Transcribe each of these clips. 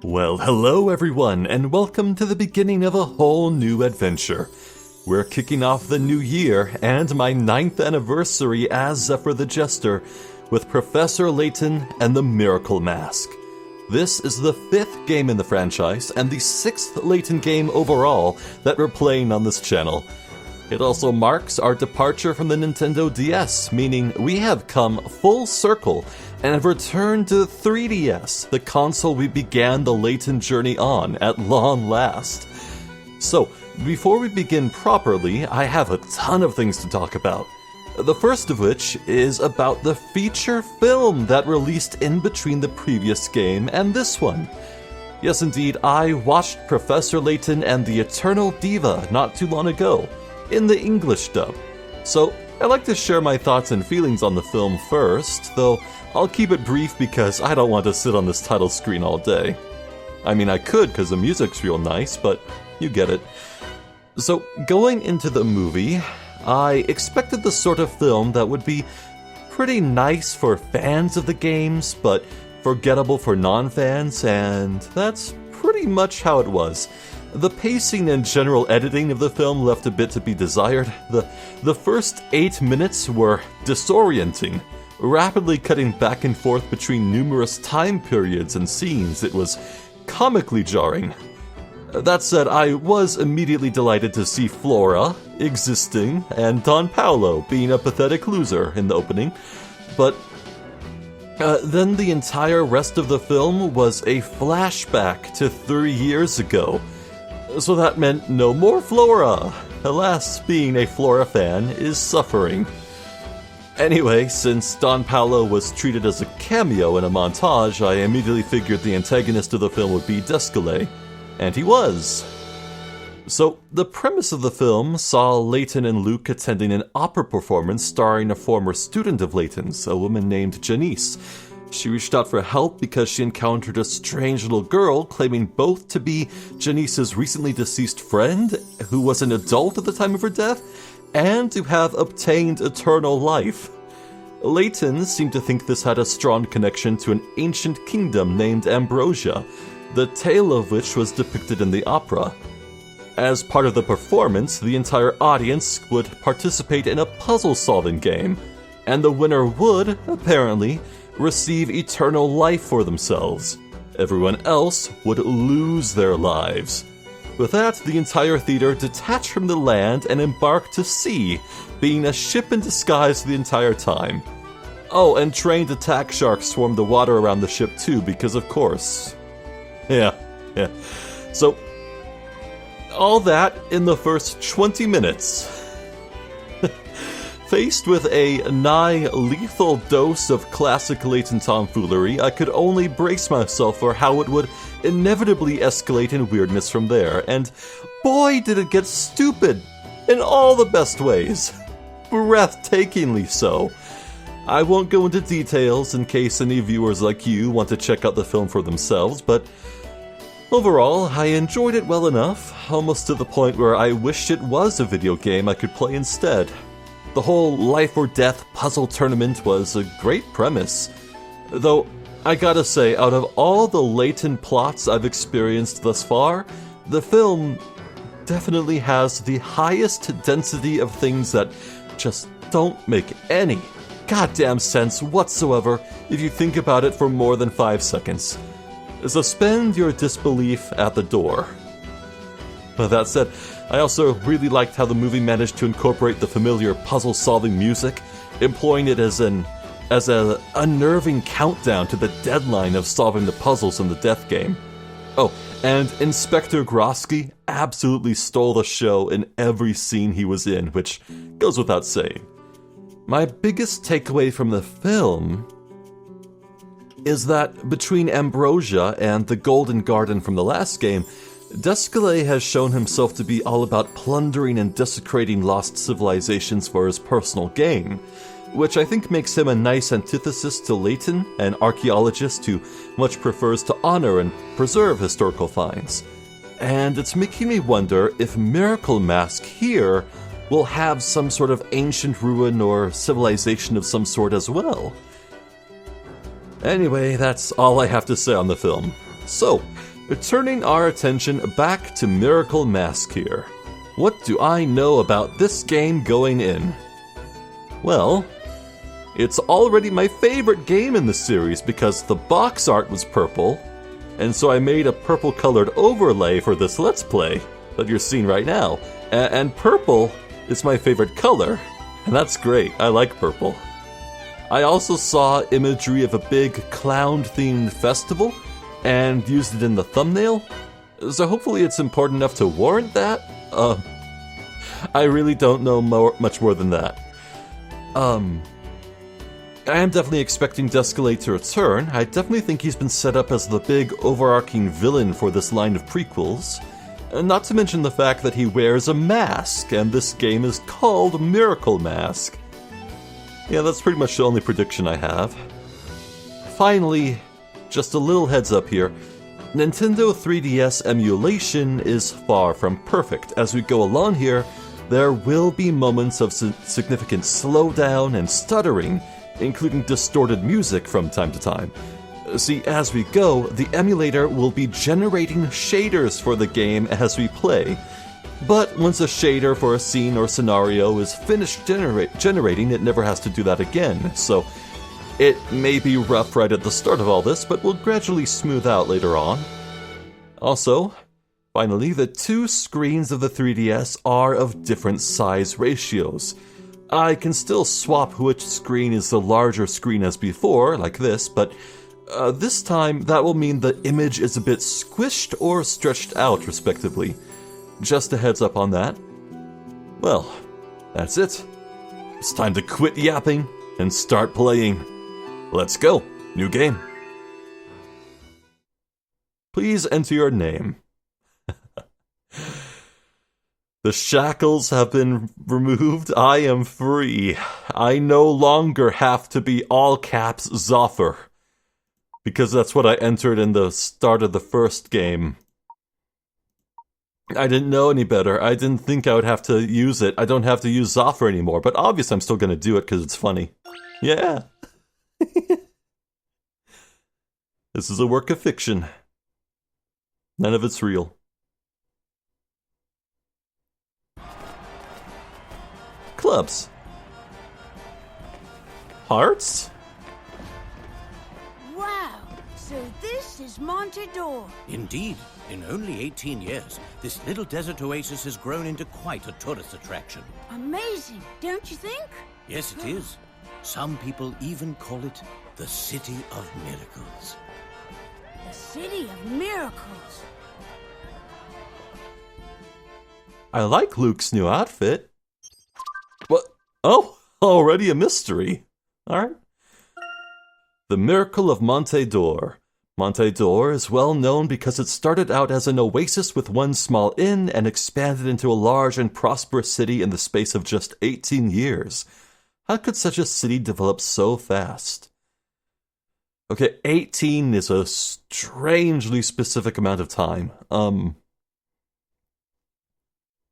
Well, hello everyone, and welcome to the beginning of a whole new adventure. We're kicking off the new year and my 9th anniversary as Zephyr the Jester with Professor Layton and the Miracle Mask. This is the 5th game in the franchise and the 6th Layton game overall that we're playing on this channel. It also marks our departure from the Nintendo DS, meaning we have come full circle and have returned to the 3DS, the console we began the Layton journey on at long last. So, before we begin properly, I have a ton of things to talk about. The first of which is about the feature film that released in between the previous game and this one. Yes, indeed, I watched Professor Layton and the Eternal Diva not too long ago, in the English dub. So, I'd like to share my thoughts and feelings on the film first, though I'll keep it brief because I don't want to sit on this title screen all day. I mean, I could because the music's real nice, but you get it. So, going into the movie, I expected the sort of film that would be pretty nice for fans of the games, but forgettable for non-fans, and that's pretty much how it was. The pacing and general editing of the film left a bit to be desired. The first 8 minutes were disorienting, rapidly cutting back and forth between numerous time periods and scenes. It was comically jarring. That said, I was immediately delighted to see Flora existing and Don Paolo being a pathetic loser in the opening, but then the entire rest of the film was a flashback to 3 years ago. So that meant no more Flora. Alas, being a Flora fan is suffering. Anyway, since Don Paolo was treated as a cameo in a montage, I immediately figured the antagonist of the film would be Descalais. And he was. So, the premise of the film saw Layton and Luke attending an opera performance starring a former student of Layton's, a woman named Janice. She reached out for help because she encountered a strange little girl claiming both to be Janice's recently deceased friend, who was an adult at the time of her death, and to have obtained eternal life. Layton seemed to think this had a strong connection to an ancient kingdom named Ambrosia, the tale of which was depicted in the opera. As part of the performance, the entire audience would participate in a puzzle-solving game, and the winner would, apparently, receive eternal life for themselves. Everyone else would lose their lives. With that, the entire theater detached from the land and embarked to sea, being a ship in disguise the entire time. Oh, and trained attack sharks swarmed the water around the ship too, because of course. Yeah. So, all that in the first 20 minutes. Faced with a nigh-lethal dose of classic Layton tomfoolery, I could only brace myself for how it would inevitably escalate in weirdness from there, and boy did it get stupid in all the best ways. Breathtakingly so. I won't go into details in case any viewers like you want to check out the film for themselves, but overall, I enjoyed it well enough, almost to the point where I wished it was a video game I could play instead. The whole life or death puzzle tournament was a great premise. Though, I gotta say, out of all the Layton plots I've experienced thus far, the film definitely has the highest density of things that just don't make any goddamn sense whatsoever if you think about it for more than 5 seconds. Suspend your disbelief at the door. But that said, I also really liked how the movie managed to incorporate the familiar puzzle-solving music, employing it as an unnerving countdown to the deadline of solving the puzzles in the death game. Oh, and Inspector Grosky absolutely stole the show in every scene he was in, which goes without saying. My biggest takeaway from the film is that between Ambrosia and the Golden Garden from the last game, Descalais has shown himself to be all about plundering and desecrating lost civilizations for his personal gain, which I think makes him a nice antithesis to Layton, an archaeologist who much prefers to honor and preserve historical finds. And it's making me wonder if Miracle Mask here will have some sort of ancient ruin or civilization of some sort as well. Anyway, that's all I have to say on the film. So, Turning our attention back to Miracle Mask here. What do I know about this game going in? Well, it's already my favorite game in the series because the box art was purple, and so I made a purple colored overlay for this Let's Play that you're seeing right now. And purple is my favorite color, and that's great. I like purple. I also saw imagery of a big clown-themed festival and used it in the thumbnail, so hopefully it's important enough to warrant that. I really don't know much more than that. I am definitely expecting Descalade to return. I definitely think he's been set up as the big overarching villain for this line of prequels. Not to mention the fact that he wears a mask, and this game is called Miracle Mask. Yeah, that's pretty much the only prediction I have. Finally, just a little heads up here. Nintendo 3DS emulation is far from perfect. As we go along here, there will be moments of significant slowdown and stuttering, including distorted music from time to time. See, as we go, the emulator will be generating shaders for the game as we play. But once a shader for a scene or scenario is finished generating, it never has to do that again. So it may be rough right at the start of all this, but will gradually smooth out later on. Also, finally, the two screens of the 3DS are of different size ratios. I can still swap which screen is the larger screen as before, like this, but this time that will mean the image is a bit squished or stretched out, respectively. Just a heads up on that. Well, that's it. It's time to quit yapping and start playing. Let's go. New game. Please enter your name. The shackles have been removed. I am free. I no longer have to be all caps Zoffer. Because that's what I entered in the start of the first game. I didn't know any better. I didn't think I would have to use it. I don't have to use Zoffer anymore, but obviously I'm still going to do it because it's funny. Yeah. This is a work of fiction. None of it's real. Clubs. Hearts? Wow, so this is Montedor. Indeed. In only 18 years, this little desert oasis has grown into quite a tourist attraction. Amazing, don't you think? Yes, it is. Some people even call it the City of Miracles. The City of Miracles. I like Luke's new outfit. What? Oh, already a mystery. Alright. The Miracle of Montedor. Montedor is well known because it started out as an oasis with one small inn and expanded into a large and prosperous city in the space of just 18 years. How could such a city develop so fast? Okay, 18 is a strangely specific amount of time.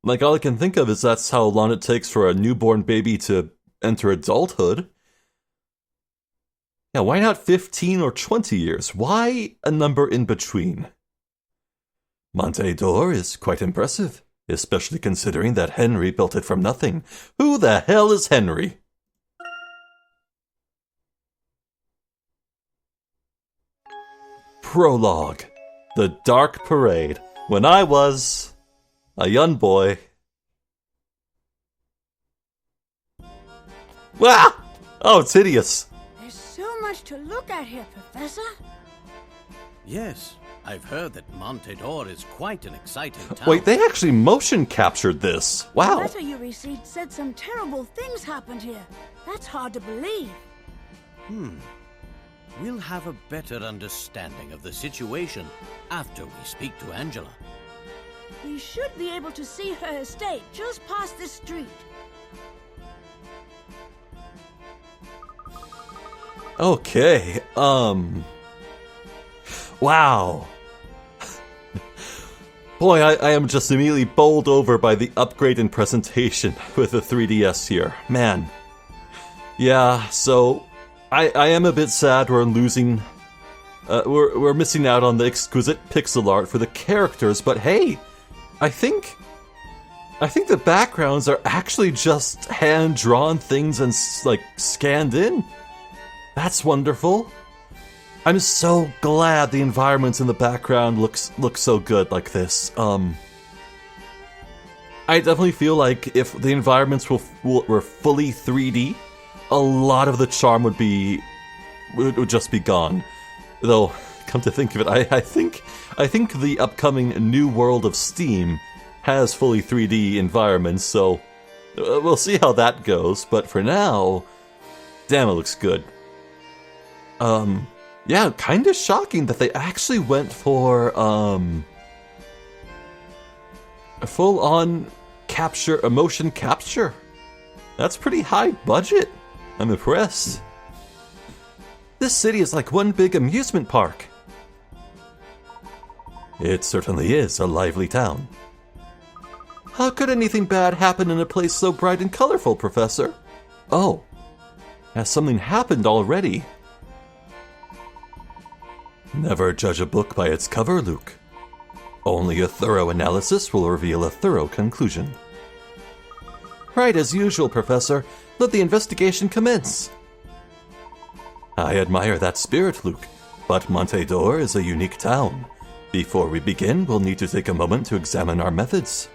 Like, all I can think of is that's how long it takes for a newborn baby to enter adulthood. Yeah, why not 15 or 20 years? Why a number in between? Montedor is quite impressive, especially considering that Henry built it from nothing. Who the hell is Henry? Prologue. The Dark Parade. When I was a young boy. Wow! Oh, it's hideous. There's so much to look at here, Professor. Yes, I've heard that Montedor is quite an exciting town. Wait, they actually motion captured this. Wow. The letter you received said some terrible things happened here. That's hard to believe. We'll have a better understanding of the situation after we speak to Angela. We should be able to see her estate just past this street. Okay, wow. Boy, I am just immediately bowled over by the upgrade in presentation with the 3DS here. Man. Yeah, so I am a bit sad we're losing we're missing out on the exquisite pixel art for the characters, but hey, I think the backgrounds are actually just hand-drawn things and, like, scanned in. That's wonderful. I'm so glad the environments in the background look so good like this. I definitely feel like if the environments were fully 3D, a lot of the charm would just be gone. Though, come to think of it, I think the upcoming new world of Steam has fully 3D environments, so we'll see how that goes. But for now, damn, it looks good. Yeah, kind of shocking that they actually went for a full-on motion capture. That's pretty high budget. I'm impressed. This city is like one big amusement park. It certainly is a lively town. How could anything bad happen in a place so bright and colorful, Professor? Oh, has something happened already? Never judge a book by its cover, Luke. Only a thorough analysis will reveal a thorough conclusion. Right as usual, Professor. Let the investigation commence. I admire that spirit, Luke, but Monte d'Or is a unique town. Before we begin, we'll need to take a moment to examine our methods.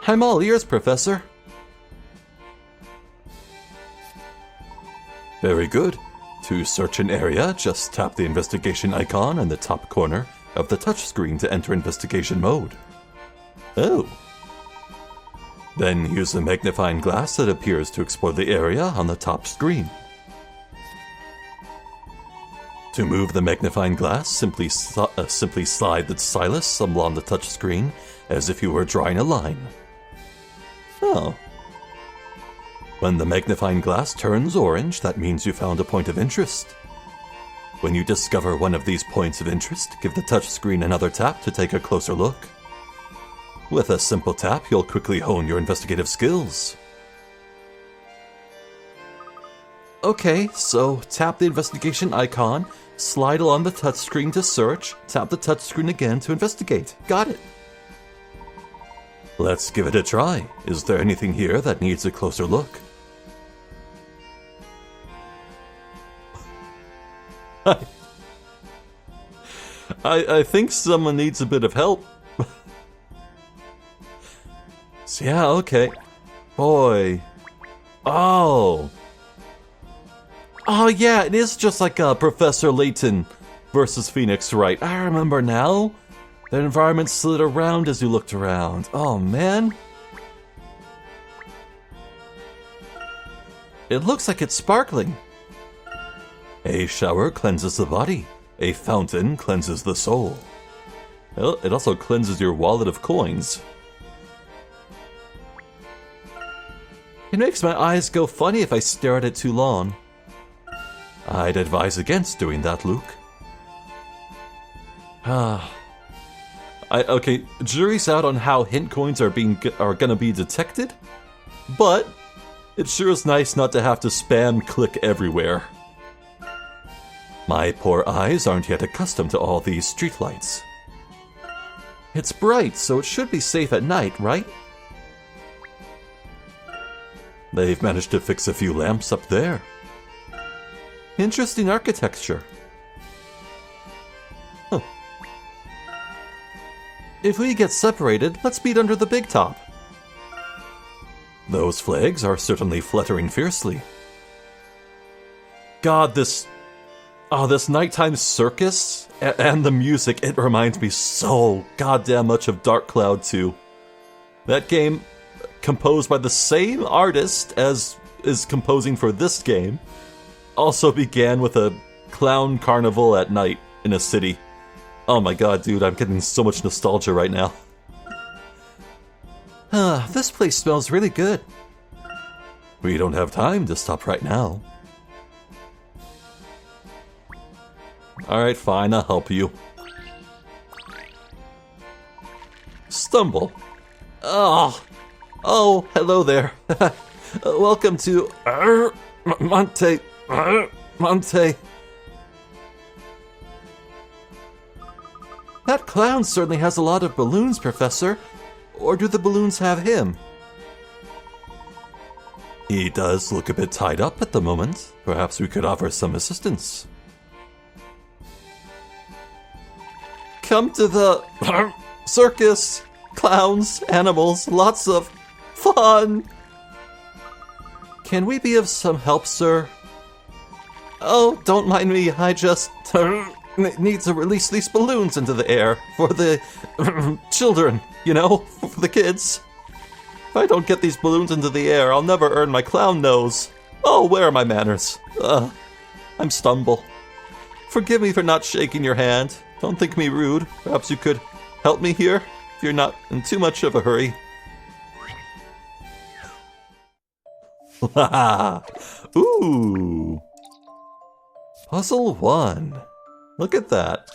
I'm all ears, Professor. Very good. To search an area, just tap the investigation icon in the top corner of the touchscreen to enter investigation mode. Oh. Then use the magnifying glass that appears to explore the area on the top screen. To move the magnifying glass, simply slide the stylus along the touchscreen as if you were drawing a line. Oh. When the magnifying glass turns orange, that means you found a point of interest. When you discover one of these points of interest, give the touchscreen another tap to take a closer look. With a simple tap, you'll quickly hone your investigative skills. Okay, so tap the investigation icon, slide along the touchscreen to search, tap the touchscreen again to investigate. Got it. Let's give it a try. Is there anything here that needs a closer look? I think someone needs a bit of help. So yeah, okay. Boy. Oh. Oh yeah, it is just like Professor Layton versus Phoenix Wright. I remember now. The environment slid around as you looked around. Oh man. It looks like it's sparkling. A shower cleanses the body. A fountain cleanses the soul. Well, it also cleanses your wallet of coins. It makes my eyes go funny if I stare at it too long. I'd advise against doing that, Luke. Okay, jury's out on how hint coins are gonna be detected, but it sure is nice not to have to spam click everywhere. My poor eyes aren't yet accustomed to all these streetlights. It's bright, so it should be safe at night, right? They've managed to fix a few lamps up there. Interesting architecture. Huh. If we get separated, let's meet under the big top. Those flags are certainly fluttering fiercely. God, this nighttime circus and the music, it reminds me so goddamn much of Dark Cloud 2. That game, composed by the same artist as is composing for this game, also began with a clown carnival at night in a city. Oh my god, dude, I'm getting so much nostalgia right now. This place smells really good. We don't have time to stop right now. Alright, fine, I'll help you. Stumble. Oh, hello there. Welcome to Monte. That clown certainly has a lot of balloons, Professor. Or do the balloons have him? He does look a bit tied up at the moment. Perhaps we could offer some assistance. Come to the circus! Clowns, animals, lots of fun! Can we be of some help, sir? Oh, don't mind me, I just need to release these balloons into the air for the children, you know, for the kids. If I don't get these balloons into the air, I'll never earn my clown nose. Oh, where are my manners? I'm stumble. Forgive me for not shaking your hand. Don't think me rude. Perhaps you could help me here, if you're not in too much of a hurry. Ooh. Puzzle 1. Look at that.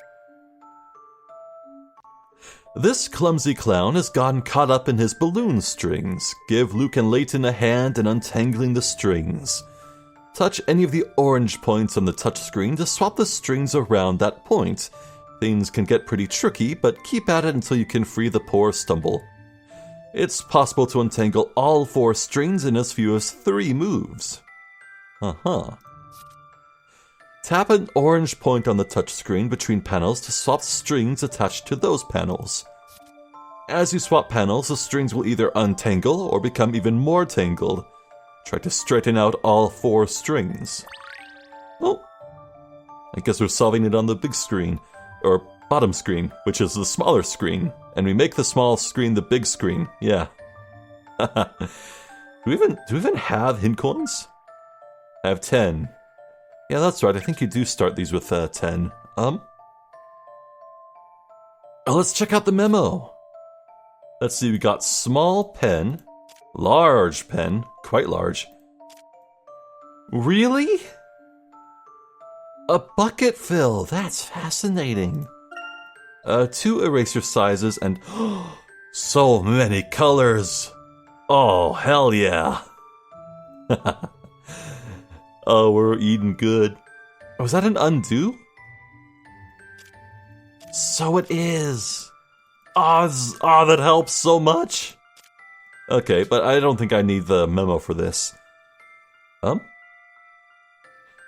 This clumsy clown has gotten caught up in his balloon strings. Give Luke and Layton a hand in untangling the strings. Touch any of the orange points on the touchscreen to swap the strings around that point. Things can get pretty tricky, but keep at it until you can free the poor stumble. It's possible to untangle all 4 strings in as few as 3 moves. Tap an orange point on the touchscreen between panels to swap strings attached to those panels. As you swap panels, the strings will either untangle or become even more tangled. Try to straighten out all 4 strings. Oh, I guess we're solving it on the big screen, or bottom screen, which is the smaller screen, and we make the small screen the big screen, yeah. do we even have hint coins? I have 10. Yeah, that's right, I think you do start these with 10. Oh, let's check out the memo. Let's see, we got small pen, large pen, quite large. Really? A bucket fill, that's fascinating. 2 eraser sizes and so many colors. Oh, hell yeah. Oh, we're eating good. Was that an undo? So it is. Oh, that helps so much. Okay, but I don't think I need the memo for this.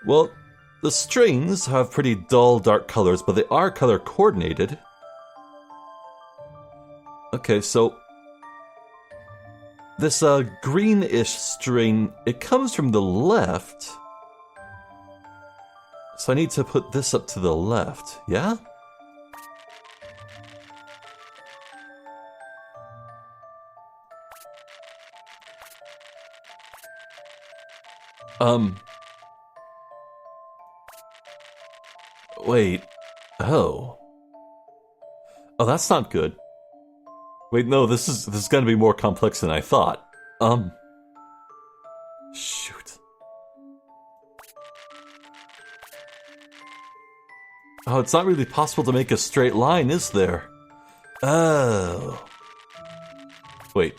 Well, the strings have pretty dull dark colors, but they are color coordinated. Okay, so this greenish string, it comes from the left. So I need to put this up to the left, yeah? Wait. Oh, that's not good. Wait, no, this is gonna be more complex than I thought. Shoot. Oh, it's not really possible to make a straight line, is there? Oh. Wait.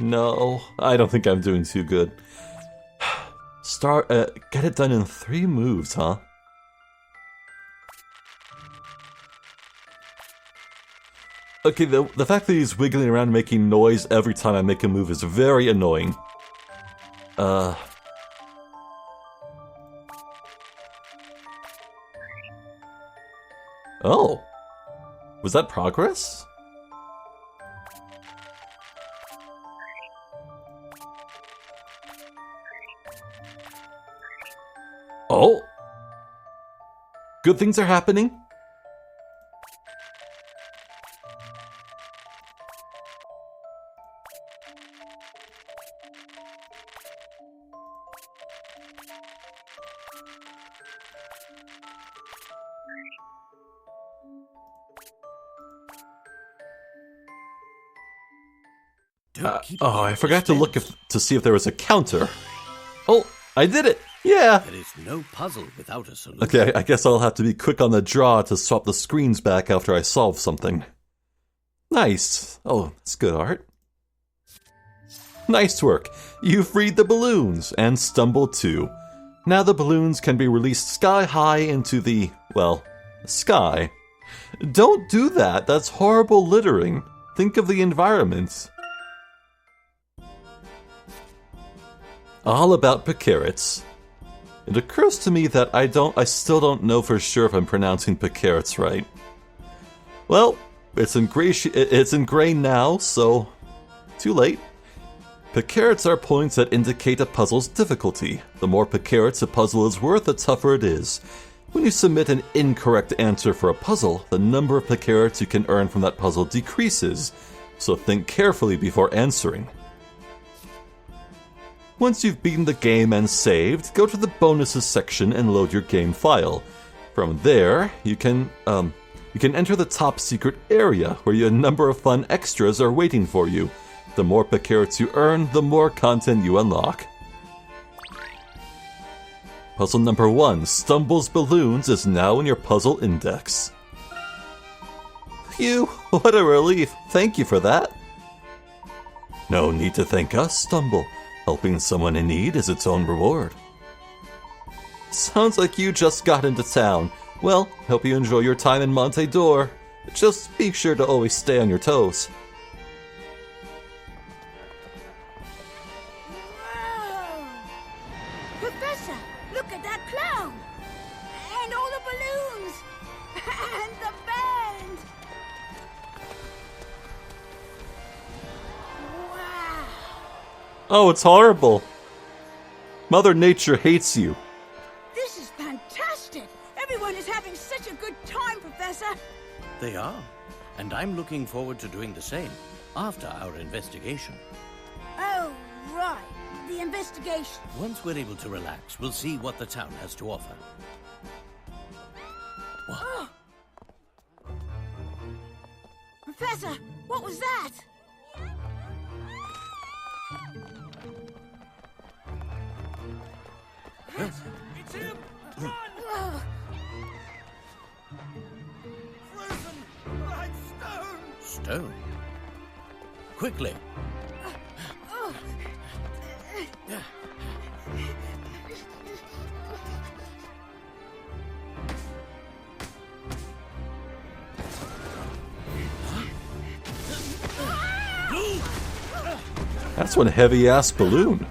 No, I don't think I'm doing too good. Get it done in 3 moves, huh? Okay, the fact that he's wiggling around making noise every time I make a move is very annoying. Oh. Was that progress? Oh. Good things are happening. I forgot to look to see if there was a counter. Oh, I did it! Yeah! There is no puzzle without a solution. Okay, I guess I'll have to be quick on the draw to swap the screens back after I solve something. Nice. Oh, that's good art. Nice work. You freed the balloons, and stumbled too. Now the balloons can be released sky high into the, well, sky. Don't do that, that's horrible littering. Think of the environment. All about Picarets. It occurs to me that I still don't know for sure if I'm pronouncing Picarets right. Well, it's ingrained now, so too late. Picarets are points that indicate a puzzle's difficulty. The more Picarets a puzzle is worth, the tougher it is. When you submit an incorrect answer for a puzzle, the number of Picarets you can earn from that puzzle decreases, so think carefully before answering. Once you've beaten the game and saved, go to the bonuses section and load your game file. From there, you can enter the top secret area where a number of fun extras are waiting for you. The more Picarets you earn, the more content you unlock. Puzzle number 1, Stumbles Balloons, is now in your puzzle index. Phew, what a relief. Thank you for that. No need to thank us, Stumble. Helping someone in need is its own reward. Sounds like you just got into town. Well, hope you enjoy your time in Monte d'Or. Just be sure to always stay on your toes. Whoa! Professor, look at that clown! And all the balloons! And the band! Wow! Oh, it's horrible. Mother Nature hates you. This is fantastic! Everyone is having such a good time, Professor! They are, and I'm looking forward to doing the same after our investigation. Oh, right. The investigation. Once we're able to relax, we'll see what the town has to offer. What? Professor, what was that? It's him! Run! Frozen like stone! Stone? Quickly! That's one heavy-ass balloon.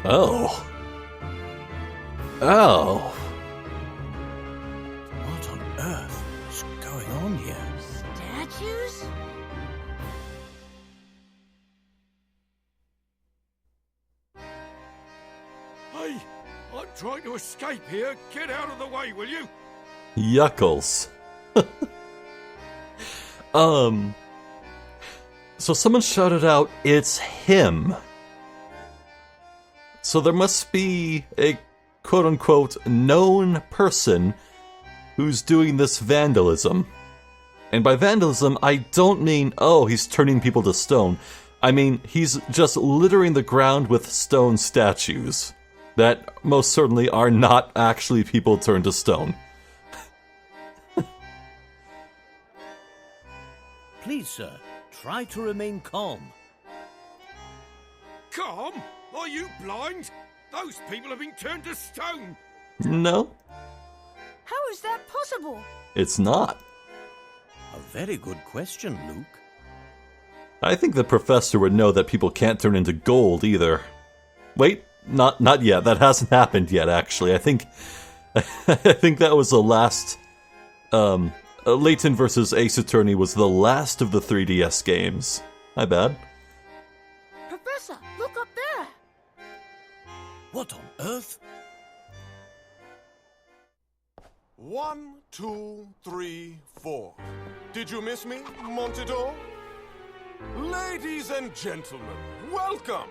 Oh. Oh. What on earth is going on here? Statues? Hey, I'm trying to escape here. Get out of the way, will you? Yuckles. So someone shouted out, "It's him." So there must be a quote-unquote known person who's doing this vandalism. And by vandalism, I don't mean, oh, he's turning people to stone. I mean, he's just littering the ground with stone statues that most certainly are not actually people turned to stone. Please, sir, try to remain calm. Calm? Are you blind? Those people have been turned to stone. No, How is that possible? it's not. A very good question, Luke. I think the professor would know that people can't turn into gold either. Wait, not yet. That hasn't happened yet, actually. I think that was the last. Layton vs. Ace Attorney was the last of the 3DS games. My bad. Professor, look up there! What on earth? 1, 2, 3, 4. Did you miss me, Monte d'Or? Ladies and gentlemen, welcome!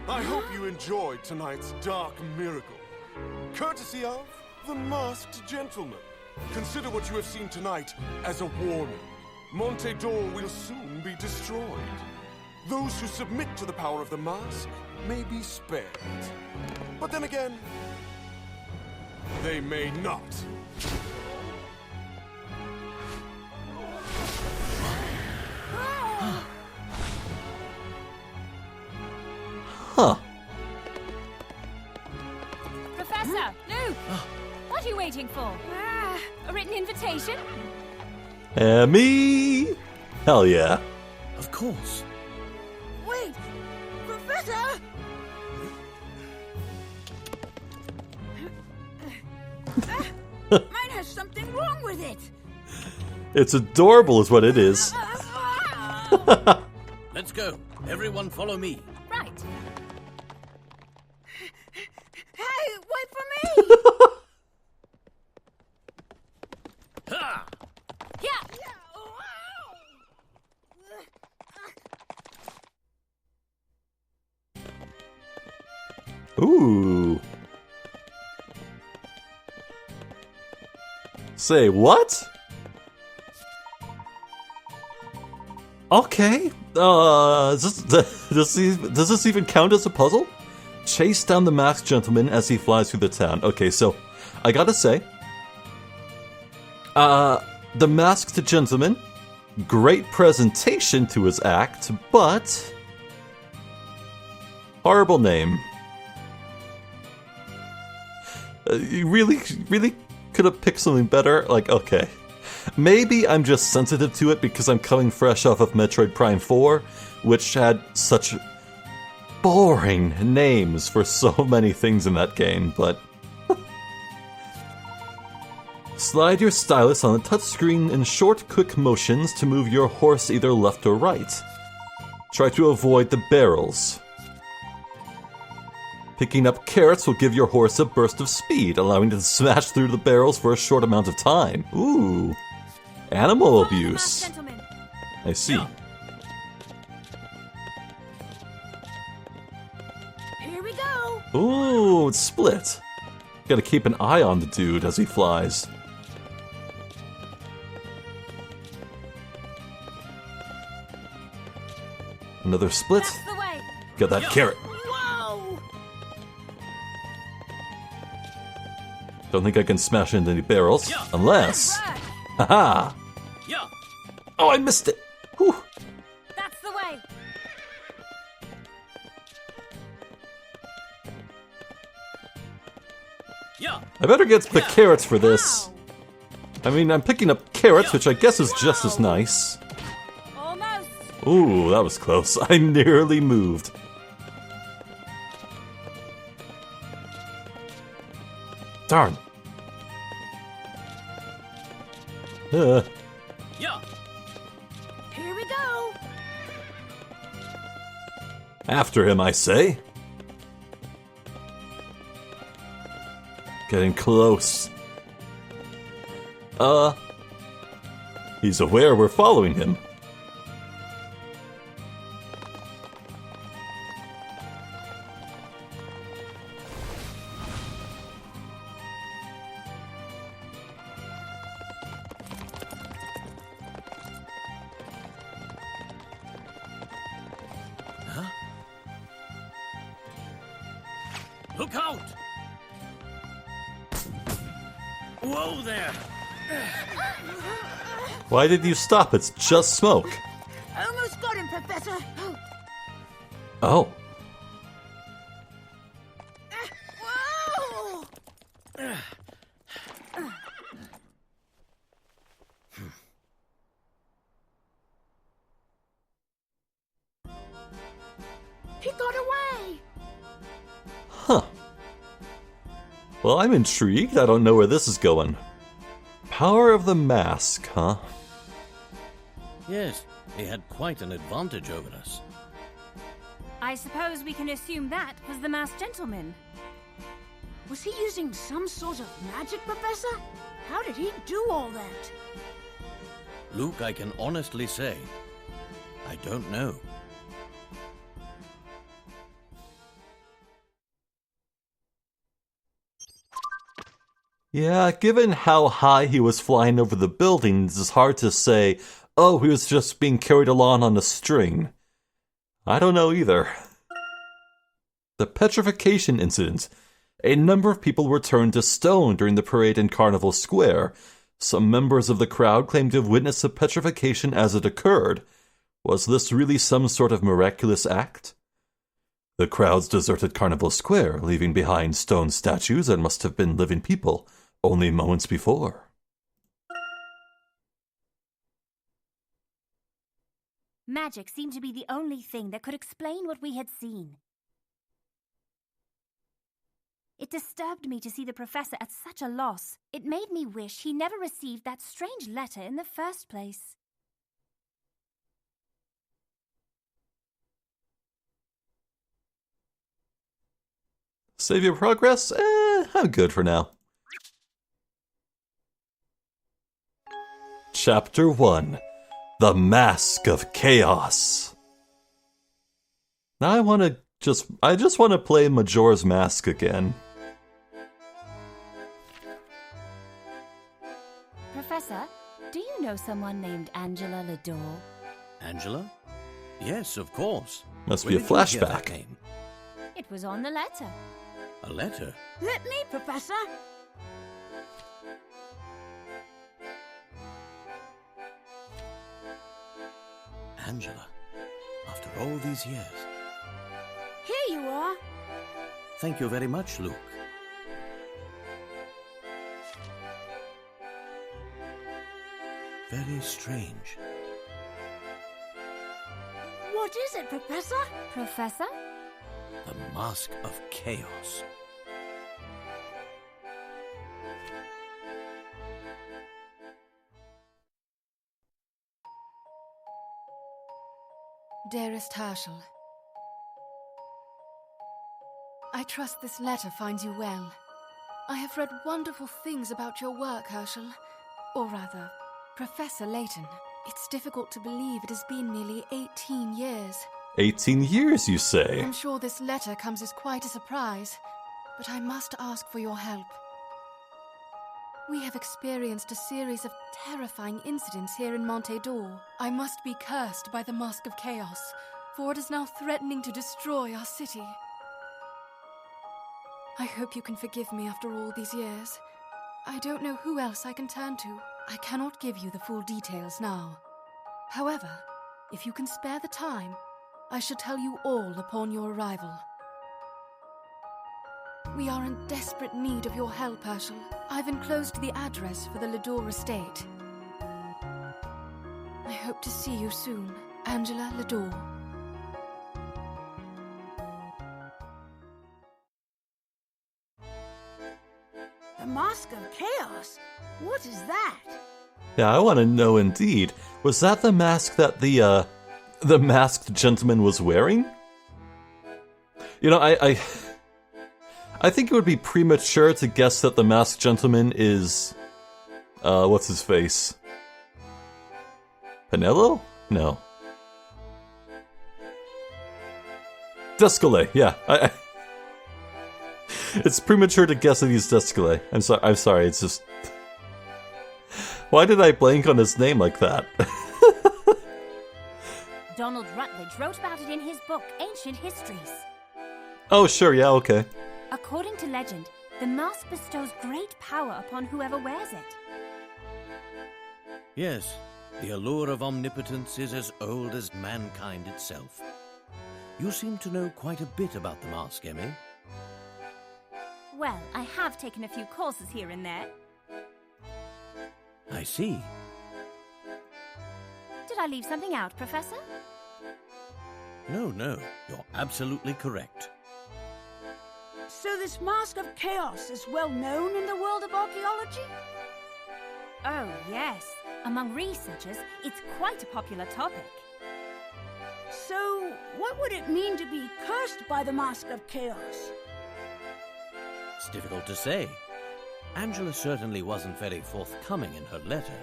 I hope you enjoyed tonight's dark miracle. Courtesy of the Masked Gentleman. Consider what you have seen tonight as a warning. Monte d'Or will soon be destroyed. Those who submit to the power of the mask may be spared. But then again, they may not. What are you waiting for? A written invitation? Me? Hell yeah. Of course. Wait, Professor! Mine has something wrong with it. It's adorable is what it is. Let's go. Everyone follow me. Right. Hey, wait for me! Ha! Yeah. Ooh. Say what? Okay. Does this even count as a puzzle? Chase down the masked gentleman as he flies through the town. Okay, so I gotta say, the masked gentleman, great presentation to his act, but horrible name. You really could have picked something better. Like, okay. Maybe I'm just sensitive to it because I'm coming fresh off of Metroid Prime 4, which had such boring names for so many things in that game, but... Slide your stylus on the touchscreen in short, quick motions to move your horse either left or right. Try to avoid the barrels. Picking up carrots will give your horse a burst of speed, allowing it to smash through the barrels for a short amount of time. Ooh. Animal abuse. Gentlemen. I see. Here we go. Ooh, it's split. Gotta keep an eye on the dude as he flies. Another split. That's the way. Got that carrot. Whoa! Don't think I can smash into any barrels. Unless... Right. Haha! Yeah. Oh, I missed it! Whew. That's the way. Yeah. I better get the carrots for this. I mean, I'm picking up carrots, which I guess is just as nice. Almost. Ooh, that was close. I nearly moved. Darn. Yeah. Here we go. After him, I say. Getting close. He's aware we're following him. Look out! Whoa there! Why did you stop? It's just smoke. I almost got him, Professor. Oh. Whoa! He got away. Huh. Well, I'm intrigued. I don't know where this is going. Power of the mask, huh? Yes, he had quite an advantage over us. I suppose we can assume that was the masked gentleman. Was he using some sort of magic, Professor? How did he do all that? Luke, I can honestly say, I don't know. Yeah, given how high he was flying over the buildings, it's hard to say, oh, he was just being carried along on a string. I don't know either. The petrification incident. A number of people were turned to stone during the parade in Carnival Square. Some members of the crowd claimed to have witnessed the petrification as it occurred. Was this really some sort of miraculous act? The crowds deserted Carnival Square, leaving behind stone statues that must have been living people. only moments before. Magic seemed to be the only thing that could explain what we had seen. It disturbed me to see the professor at such a loss. It made me wish he never received that strange letter in the first place. Save your progress? I'm good for now. Chapter 1. The Mask of Chaos. Now I just want to play Majora's Mask again. Professor, do you know someone named Angela Lador? Angela? Yes, of course. Must Where be a did you hear that flashback. name? It was on the letter. A letter? Let me, Professor. Angela, after all these years. Here you are. Thank you very much, Luke. Very strange. What is it, Professor? Professor? The Mask of Chaos. Dearest Hershel, I trust this letter finds you well. I have read wonderful things about your work, Hershel. Or rather, Professor Layton. It's difficult to believe it has been nearly 18 years. 18 years, you say? I'm sure this letter comes as quite a surprise, but I must ask for your help. We have experienced a series of terrifying incidents here in Monte d'Or. I must be cursed by the Mask of Chaos, for it is now threatening to destroy our city. I hope you can forgive me after all these years. I don't know who else I can turn to. I cannot give you the full details now. However, if you can spare the time, I shall tell you all upon your arrival. We are in desperate need of your help, Hershel. I've enclosed the address for the Lador estate. I hope to see you soon, Angela Lador. The Mask of Chaos? What is that? Yeah, I want to know indeed. Was that the mask that the masked gentleman was wearing? You know, I think it would be premature to guess that the masked gentleman is, what's his face? Pinello? No. Descalais, yeah. It's premature to guess that he's Descalais. I'm sorry, it's just... Why did I blank on his name like that? Donald Rutledge wrote about it in his book, Ancient Histories. Oh, sure, yeah, okay. According to legend, the mask bestows great power upon whoever wears it. Yes, the allure of omnipotence is as old as mankind itself. You seem to know quite a bit about the mask, Emmy. Well, I have taken a few courses here and there. I see. Did I leave something out, Professor? No, you're absolutely correct. So this Mask of Chaos is well known in the world of archaeology? Oh, yes. Among researchers, it's quite a popular topic. So, what would it mean to be cursed by the Mask of Chaos? It's difficult to say. Angela certainly wasn't very forthcoming in her letter.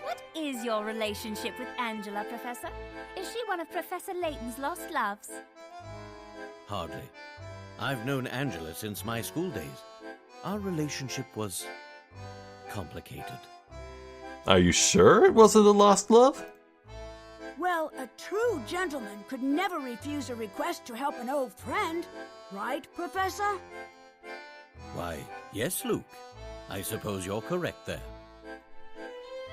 What is your relationship with Angela, Professor? Is she one of Professor Layton's lost loves? Hardly. I've known Angela since my school days. Our relationship was complicated. Are you sure it wasn't a lost love? Well, a true gentleman could never refuse a request to help an old friend. Right, Professor? Why, yes, Luke. I suppose you're correct there.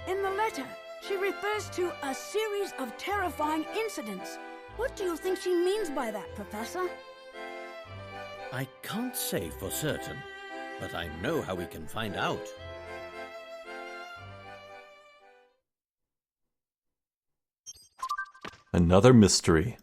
In the letter, she refers to a series of terrifying incidents. What do you think she means by that, Professor? I can't say for certain. but I know how we can find out. Another mystery.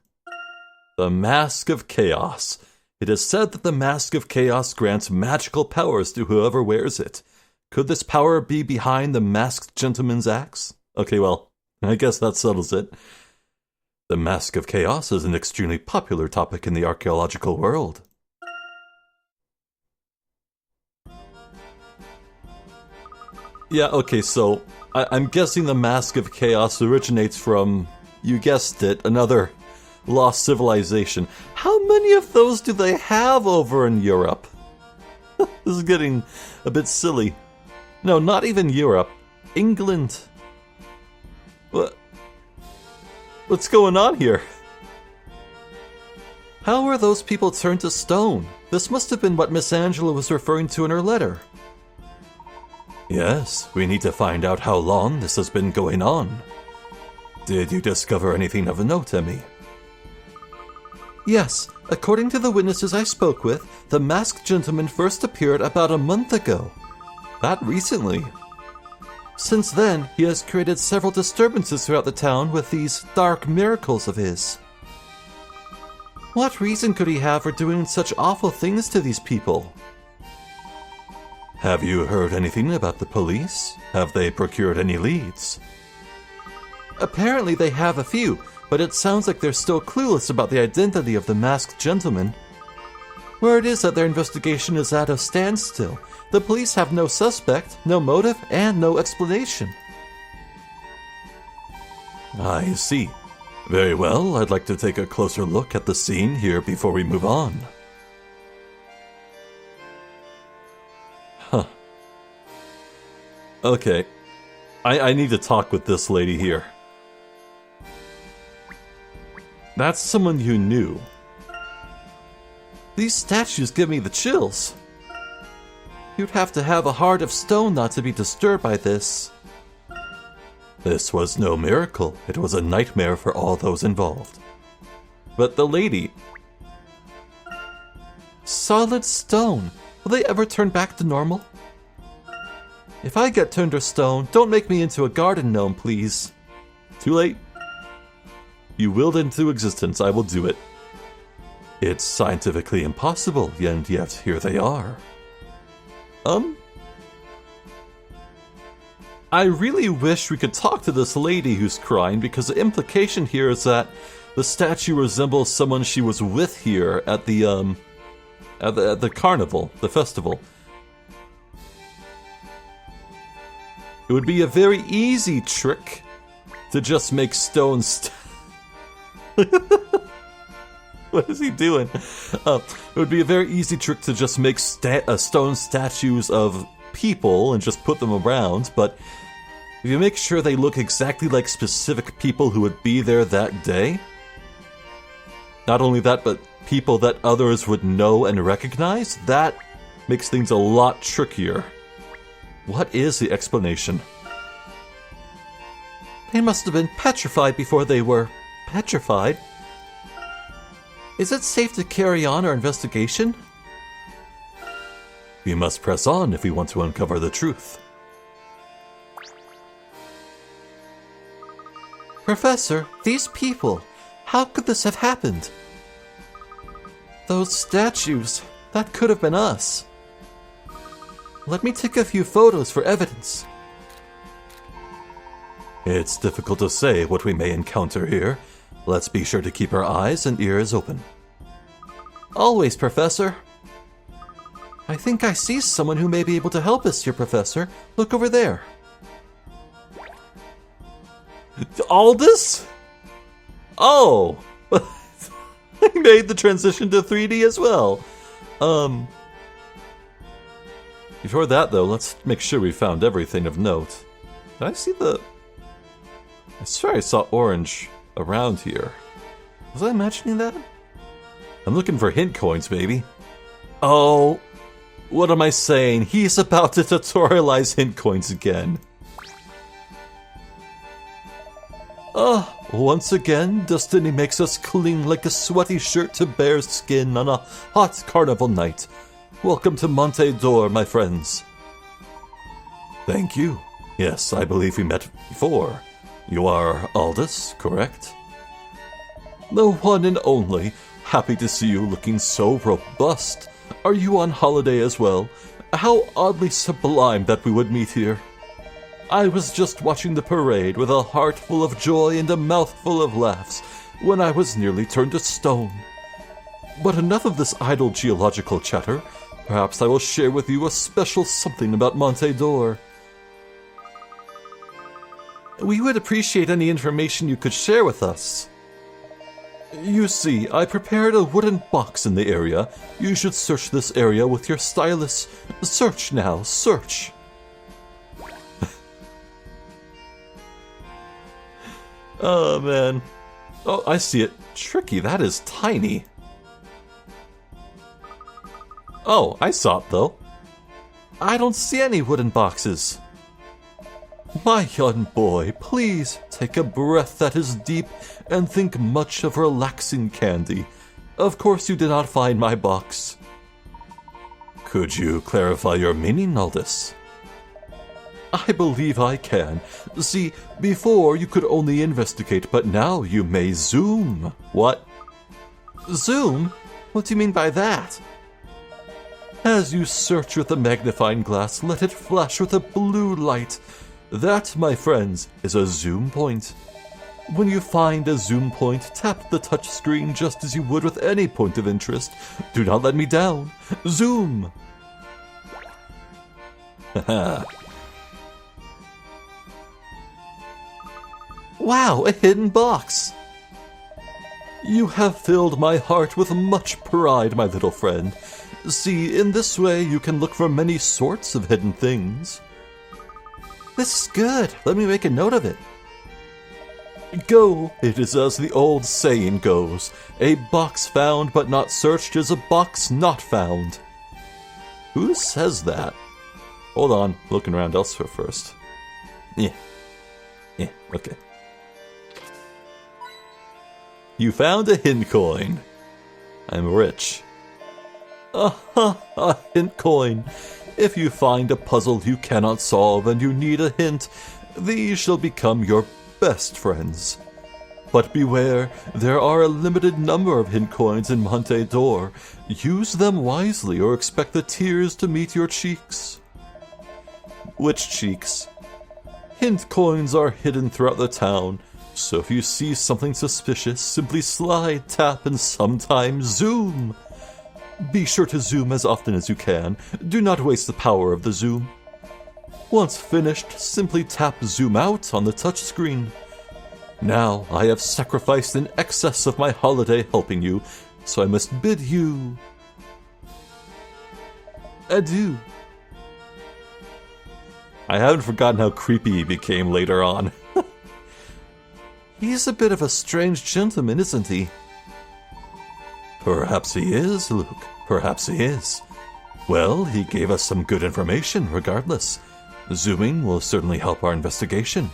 The Mask of Chaos. It is said that the Mask of Chaos grants magical powers to whoever wears it. Could this power be behind the masked gentleman's axe? Okay, well, I guess that settles it. The Mask of Chaos is an extremely popular topic in the archaeological world. Yeah, okay, so I'm guessing the Mask of Chaos originates from, you guessed it, another lost civilization. How many of those do they have over in Europe? This is getting a bit silly. No, not even Europe. England. What's going on here? How were those people turned to stone? This must have been what Miss Angela was referring to in her letter. Yes, we need to find out how long this has been going on. Did you discover anything of note, Emmy? Yes, according to the witnesses I spoke with, the masked gentleman first appeared about a month ago. That recently. Since then, he has created several disturbances throughout the town with these dark miracles of his. What reason could he have for doing such awful things to these people? Have you heard anything about the police? Have they procured any leads? Apparently they have a few, but it sounds like they're still clueless about the identity of the masked gentleman. Word is that their investigation is at a standstill. The police have no suspect, no motive, and no explanation. I see. Very well, I'd like to take a closer look at the scene here before we move on. Huh. Okay. I need to talk with this lady here. That's someone you knew. These statues give me the chills. You'd have to have a heart of stone not to be disturbed by this. This was no miracle. It was a nightmare for all those involved. But the lady... Solid stone. Will they ever turn back to normal? If I get turned to stone, don't make me into a garden gnome, please. Too late. You willed into existence, I will do it. It's scientifically impossible, and yet here they are. I really wish we could talk to this lady who's crying, because the implication here is that the statue resembles someone she was with here at the carnival, the festival. It would be a very easy trick to just make stone What is he doing? It would be a very easy trick to just make stone statues of people and just put them around, but if you make sure they look exactly like specific people who would be there that day, not only that, but people that others would know and recognize, that makes things a lot trickier. What is the explanation? They must have been petrified before they were petrified. Is it safe to carry on our investigation? We must press on if we want to uncover the truth. Professor, these people, how could this have happened? Those statues, that could have been us. Let me take a few photos for evidence. It's difficult to say what we may encounter here. Let's be sure to keep our eyes and ears open. Always, Professor. I think I see someone who may be able to help us here, Professor. Look over there. Aldous? Oh! I made the transition to 3D as well. Before that, though, let's make sure we found everything of note. Did I see the... I swear I saw orange around here. Was I imagining that? I'm looking for hint coins, baby. Oh, what am I saying? He's about to tutorialize hint coins again. Once again, destiny makes us cling like a sweaty shirt to bear skin on a hot carnival night. Welcome to Monte d'Or, my friends. Thank you. Yes, I believe we met before. You are Aldous, correct? The one and only. Happy to see you looking so robust. Are you on holiday as well? How oddly sublime that we would meet here. I was just watching the parade with a heart full of joy and a mouthful of laughs when I was nearly turned to stone. But enough of this idle geological chatter. Perhaps I will share with you a special something about Monte d'Or. We would appreciate any information you could share with us. You see, I prepared a wooden box in the area. You should search this area with your stylus. Search now, search. Oh, man. Oh, I see it. Tricky, that is tiny. Oh, I saw it, though. I don't see any wooden boxes. My young boy, please take a breath that is deep and think much of relaxing candy. Of course you did not find my box. Could you clarify your meaning, Aldous? I believe I can. See, before you could only investigate, but now you may zoom. What? Zoom? What do you mean by that? As you search with a magnifying glass, let it flash with a blue light. That, my friends, is a zoom point. When you find a zoom point, tap the touch screen just as you would with any point of interest. Do not let me down. Zoom! Haha. Wow, a hidden box! You have filled my heart with much pride, my little friend. See, in this way you can look for many sorts of hidden things. This is good. Let me make a note of it. Go. It is as the old saying goes. A box found but not searched is a box not found. Who says that? Hold on. Looking around elsewhere first. Yeah, okay. You found a hint coin. I'm rich. A hint coin. If you find a puzzle you cannot solve and you need a hint, these shall become your best friends. But beware, there are a limited number of hint coins in Monte d'Or. Use them wisely or expect the tears to meet your cheeks. Which cheeks? Hint coins are hidden throughout the town, so if you see something suspicious, simply slide, tap, and sometimes zoom. Be sure to zoom as often as you can. Do not waste the power of the zoom. Once finished, simply tap zoom out on the touch screen. Now, I have sacrificed in excess of my holiday helping you, so I must bid you adieu. I haven't forgotten how creepy he became later on. He's a bit of a strange gentleman, isn't he? Perhaps he is, Luke. Perhaps he is. Well, he gave us some good information, regardless. Zooming will certainly help our investigation.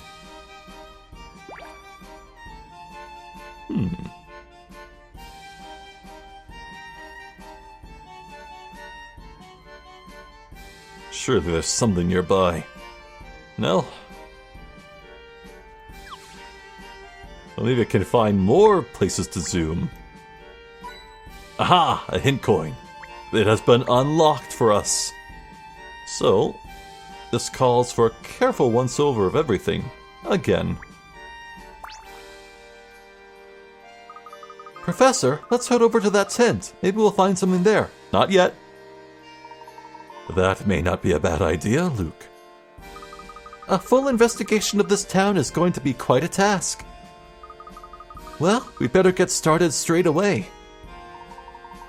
Surely there's something nearby. No? Well, maybe I can find more places to zoom. Aha! A hint coin. It has been unlocked for us. So, this calls for a careful once-over of everything. Again. Professor, let's head over to that tent. Maybe we'll find something there. Not yet. That may not be a bad idea, Luke. A full investigation of this town is going to be quite a task. Well, we better get started straight away.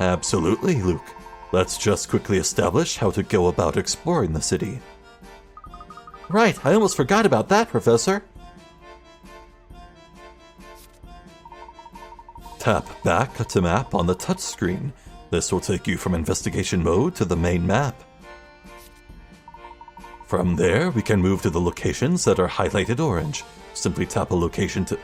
Absolutely, Luke. Let's just quickly establish how to go about exploring the city. Right, I almost forgot about that, Professor. Tap back to map on the touchscreen. This will take you from investigation mode to the main map. From there, we can move to the locations that are highlighted orange. Simply tap a location to...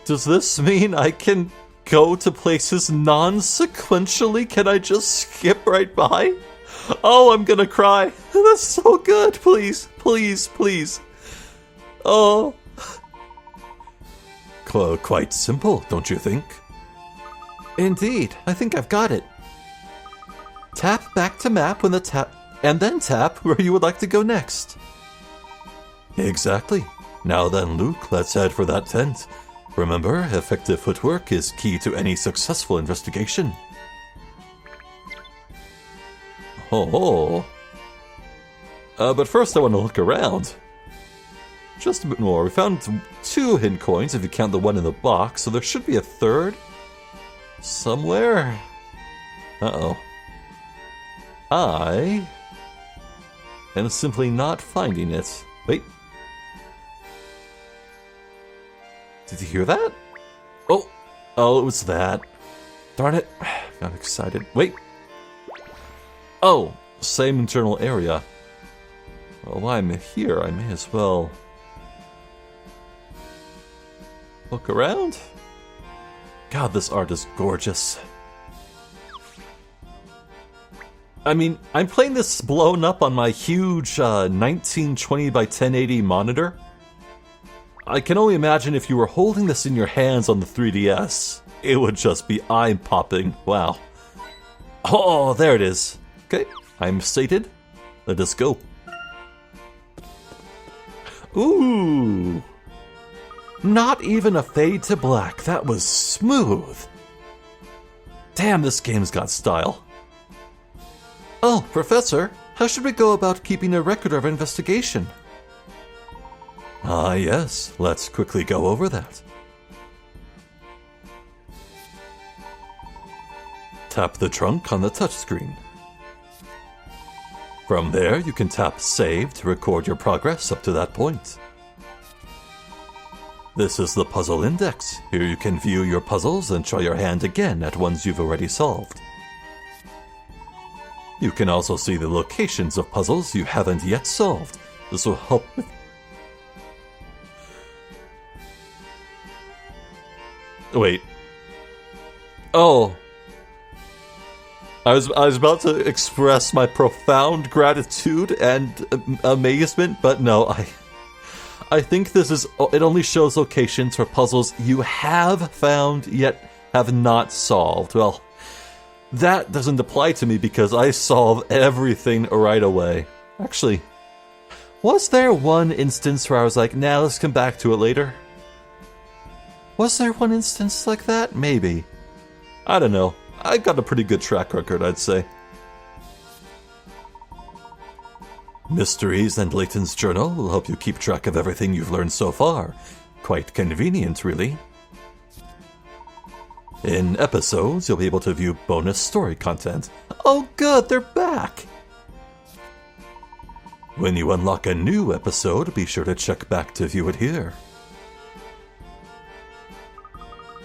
Does this mean I can go to places non-sequentially? Can I just skip right by? Oh, I'm gonna cry. That's so good. Please, please, please. Oh. Quite simple, don't you think? Indeed, I think I've got it. Tap back to map when and then tap where you would like to go next. Exactly. Now then, Luke, let's head for that tent. Remember, effective footwork is key to any successful investigation. Oh. But first I want to look around. Just a bit more. We found 2 hidden coins if you count the one in the box, so there should be a third somewhere. Uh-oh. I am simply not finding it. Wait. Did you hear that? Oh, it was that. Darn it. Got excited. Wait. Oh, same internal area. Well, while I'm here, I may as well look around. God, this art is gorgeous. I mean, I'm playing this blown up on my huge 1920 by 1080 monitor. I can only imagine if you were holding this in your hands on the 3DS, it would just be eye-popping. Wow. Oh, there it is. Okay, I'm sated. Let us go. Ooh. Not even a fade to black. That was smooth. Damn, this game's got style. Oh, Professor, how should we go about keeping a record of our investigation? Ah, yes. Let's quickly go over that. Tap the trunk on the touchscreen. From there, you can tap Save to record your progress up to that point. This is the puzzle index. Here you can view your puzzles and try your hand again at ones you've already solved. You can also see the locations of puzzles you haven't yet solved. This will help with... Wait. Oh. I was about to express my profound gratitude and amazement, but no, I think this is... It only shows locations for puzzles you have found yet have not solved. Well, that doesn't apply to me because I solve everything right away. Actually, was there one instance where I was like, nah, let's come back to it later? Was there one instance like that? Maybe. I don't know. I got a pretty good track record, I'd say. Mysteries and Layton's journal will help you keep track of everything you've learned so far. Quite convenient, really. In episodes, you'll be able to view bonus story content. Oh good, they're back! When you unlock a new episode, be sure to check back to view it here.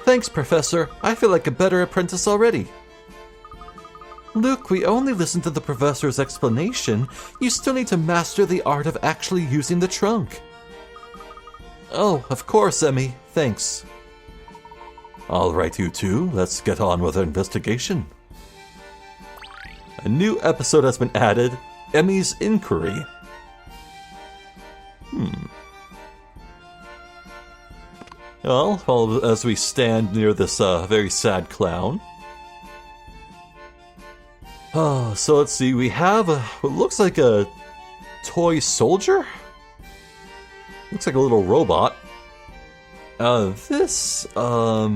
Thanks, Professor. I feel like a better apprentice already. Luke, we only listened to the Professor's explanation. You still need to master the art of actually using the trunk. Oh, of course, Emmy. Thanks. Alright, you two. Let's get on with our investigation. A new episode has been added. Emmy's Inquiry. Well, as we stand near this very sad clown. Oh, so let's see, we have what looks like a toy soldier? Looks like a little robot. This, hard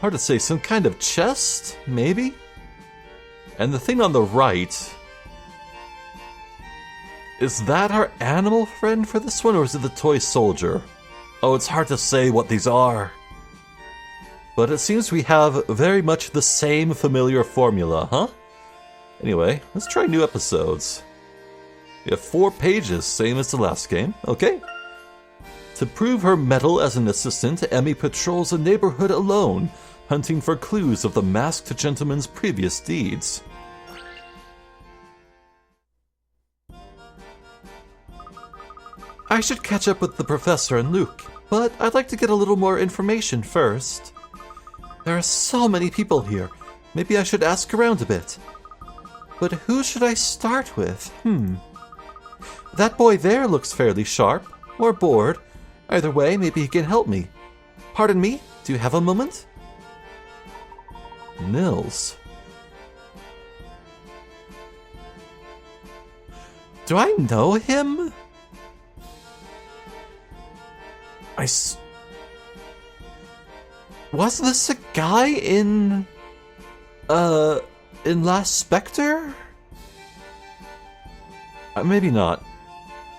to say, some kind of chest, maybe? And the thing on the right, is that our animal friend for this one, or is it the toy soldier? Oh, it's hard to say what these are. But it seems we have very much the same familiar formula, huh? Anyway, let's try new episodes. We have 4 pages, same as the last game. Okay. To prove her mettle as an assistant, Emmy patrols a neighborhood alone, hunting for clues of the masked gentleman's previous deeds. I should catch up with the Professor and Luke, but I'd like to get a little more information first. There are so many people here. Maybe I should ask around a bit. But who should I start with? That boy there looks fairly sharp, or bored. Either way, maybe he can help me. Pardon me, do you have a moment? Nils. Do I know him? Was this a guy in Last Spectre? Maybe not.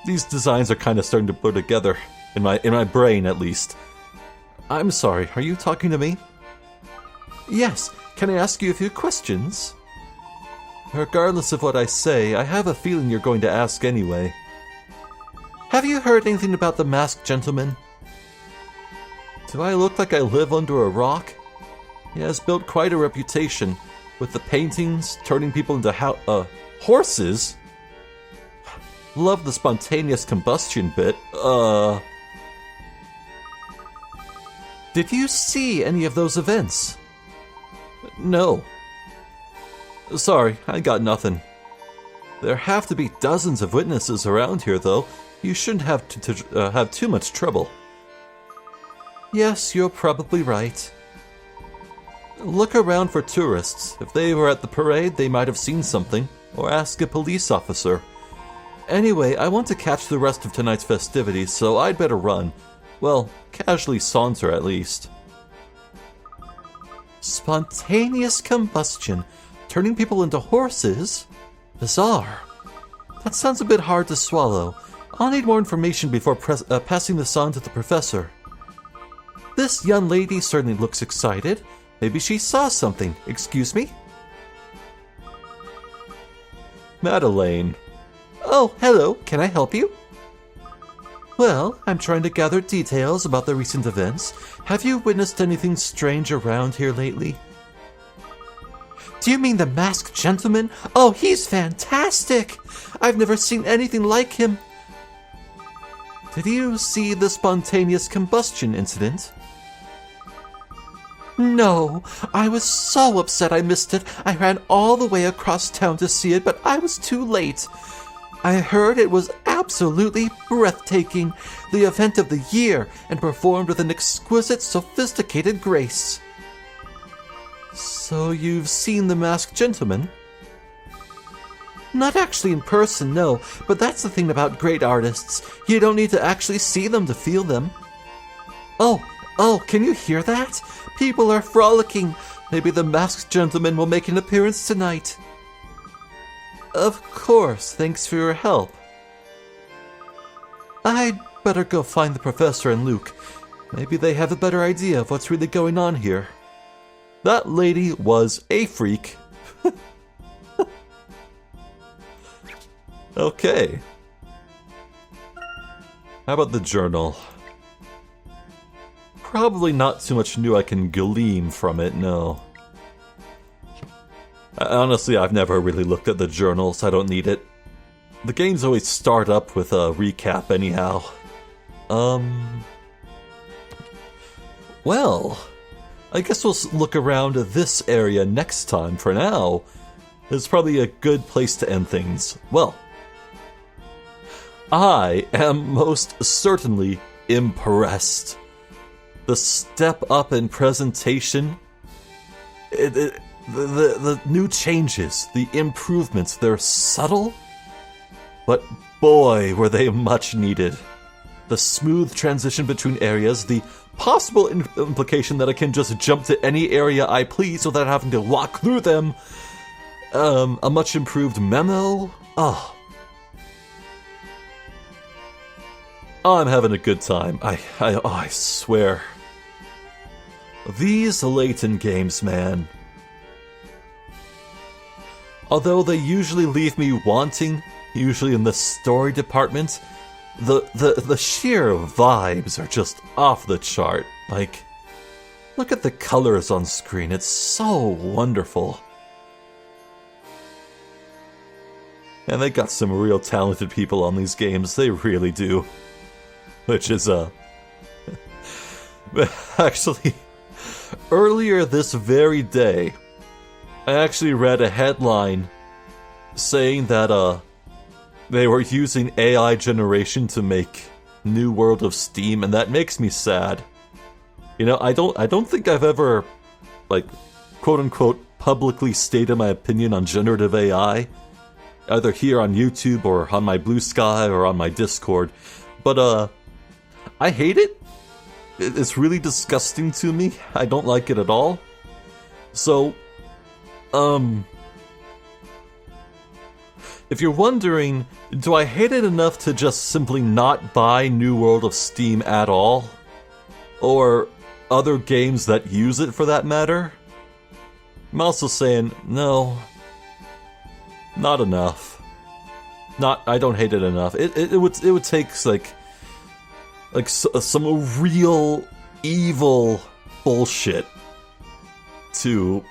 These designs are kind of starting to blur together, in my brain at least. I'm sorry, are you talking to me? Yes, can I ask you a few questions? Regardless of what I say, I have a feeling you're going to ask anyway. Have you heard anything about the Masked Gentleman? Do I look like I live under a rock? He has built quite a reputation, with the paintings turning people into horses? Love the spontaneous combustion bit. Did you see any of those events? No. Sorry, I got nothing. There have to be dozens of witnesses around here, though. You shouldn't have to have too much trouble. Yes, you're probably right. Look around for tourists. If they were at the parade, they might have seen something, or ask a police officer. Anyway, I want to catch the rest of tonight's festivities, so I'd better run. Well, casually saunter at least. Spontaneous combustion. Turning people into horses? Bizarre. That sounds a bit hard to swallow. I'll need more information before passing this on to the professor. This young lady certainly looks excited. Maybe she saw something. Excuse me? Madeleine. Oh, hello. Can I help you? Well, I'm trying to gather details about the recent events. Have you witnessed anything strange around here lately? Do you mean the Masked Gentleman? Oh, he's fantastic! I've never seen anything like him. Did you see the spontaneous combustion incident? No, I was so upset I missed it. I ran all the way across town to see it, but I was too late. I heard it was absolutely breathtaking, the event of the year, and performed with an exquisite, sophisticated grace. So you've seen the Masked Gentleman? Not actually in person, no, but that's the thing about great artists. You don't need to actually see them to feel them. Oh, can you hear that? People are frolicking. Maybe the Masked Gentleman will make an appearance tonight. Of course, thanks for your help. I'd better go find the professor and Luke. Maybe they have a better idea of what's really going on here. That lady was a freak. Okay. How about the journal? Probably not too much new I can glean from it, no. Honestly, I've never really looked at the journal, so I don't need it. The games always start up with a recap anyhow. Well, I guess we'll look around this area next time. For now, it's probably a good place to end things. Well, I am most certainly impressed. The step up in presentation, the new changes, the improvements, they're subtle, but boy, were they much needed. The smooth transition between areas, the possible implication that I can just jump to any area I please without having to walk through them, a much improved memo. I'm having a good time. I swear. These Layton games, man. Although they usually leave me wanting, usually in the story department, the sheer vibes are just off the chart. Like, look at the colors on screen. It's so wonderful. And they got some real talented people on these games. They really do. Which is, actually, Earlier this very day, I actually read a headline saying that they were using AI generation to make New World of Steam, and that makes me sad. You know, I don't think I've ever, like, quote-unquote, publicly stated my opinion on generative AI, either here on YouTube or on my Blue Sky or on my Discord, but, I hate it. It's really disgusting to me. I don't like it at all. So, if you're wondering, do I hate it enough to just simply not buy New World of Steam at all? Or other games that use it for that matter? I'm also saying, no. Not enough. I don't hate it enough. It would take, some real evil bullshit to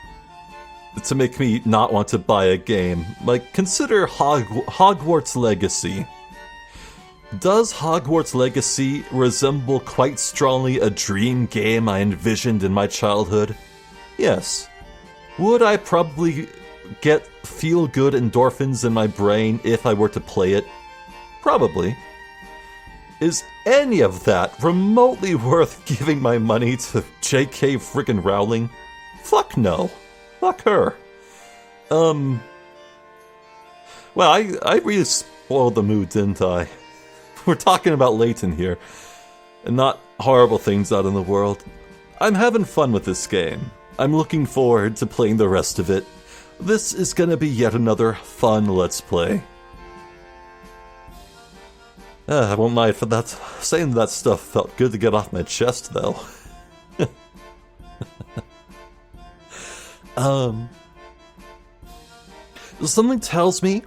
make me not want to buy a game. Like, consider Hogwarts Legacy. Does Hogwarts Legacy resemble quite strongly a dream game I envisioned in my childhood? Yes. Would I probably get feel-good endorphins in my brain if I were to play it? Probably. Is any of that remotely worth giving my money to J.K. friggin' Rowling? Fuck no. Fuck her. Well, I really spoiled the mood, didn't I? We're talking about Layton here, and not horrible things out in the world. I'm having fun with this game. I'm looking forward to playing the rest of it. This is gonna be yet another fun Let's Play. I won't lie for that. Saying that stuff felt good to get off my chest, though. Something tells me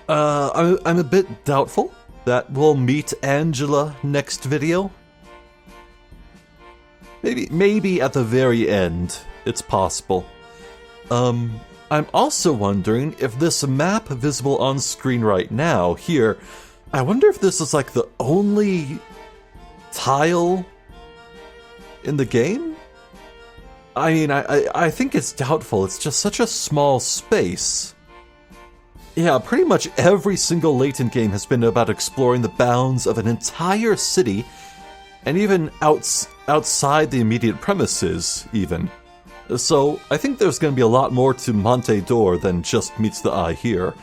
I'm a bit doubtful that we'll meet Angela next video. Maybe at the very end, it's possible. I'm also wondering if this map visible on screen right now, here, I wonder if this is like the only tile in the game? I mean, I think it's doubtful. It's just such a small space. Yeah, pretty much every single Layton game has been about exploring the bounds of an entire city, and even outside the immediate premises, even. So, I think there's going to be a lot more to Monte d'Or than just meets the eye here.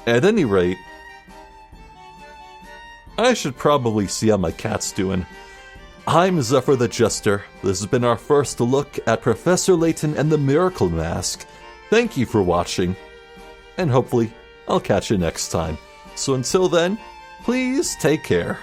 At any rate, I should probably see how my cat's doing. I'm Zephyr the Jester. This has been our first look at Professor Layton and the Miracle Mask. Thank you for watching, and hopefully I'll catch you next time. So until then, please take care.